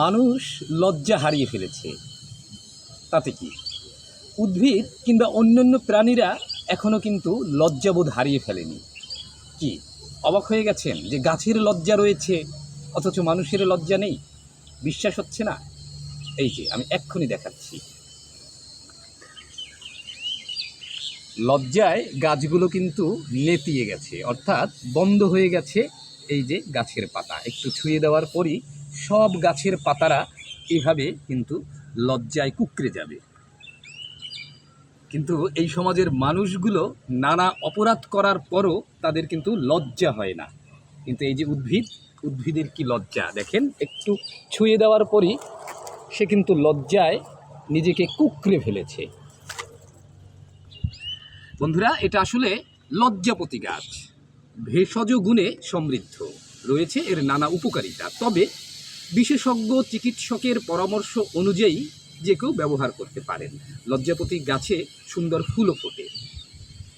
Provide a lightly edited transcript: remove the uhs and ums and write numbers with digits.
মানুষ লজ্জা হারিয়ে ফেলেছে, তাতে কি? উদ্ভিদ কিংবা অন্যান্য প্রাণীরা এখনও কিন্তু লজ্জাবোধ হারিয়ে ফেলেনি। কি অবাক হয়ে গেছেন যে গাছের লজ্জা রয়েছে অথচ মানুষের লজ্জা নেই? বিশ্বাস হচ্ছে না? এই যে আমি এক্ষুনি দেখাচ্ছি। লজ্জায় গাছগুলো কিন্তু নেতিয়ে গেছে, অর্থাৎ বন্ধ হয়ে গেছে। এই যে গাছের পাতা একটু ছুঁয়ে দেওয়ার পরই সব গাছের পাতারা এভাবে কিন্তু লজ্জায় কুঁকড়ে যাবে। কিন্তু এই সমাজের মানুষগুলো নানা অপরাধ করার পরও তাদের কিন্তু লজ্জা হয় না। কিন্তু এই যে উদ্ভিদের কি লজ্জা দেখেন, একটু ছুঁয়ে দেওয়ার পরই সে কিন্তু লজ্জায় নিজেকে কুঁকড়ে ফেলেছে। বন্ধুরা, এটা আসলে লজ্জাপতি গাছ, ভেষজ গুণে সমৃদ্ধ, রয়েছে এর নানা উপকারিতা। তবে বিশেষজ্ঞ চিকিৎসকের পরামর্শ অনুযায়ী যে কেউ ব্যবহার করতে পারেন। লজ্জাপতি গাছে সুন্দর ফুলও ফোটে।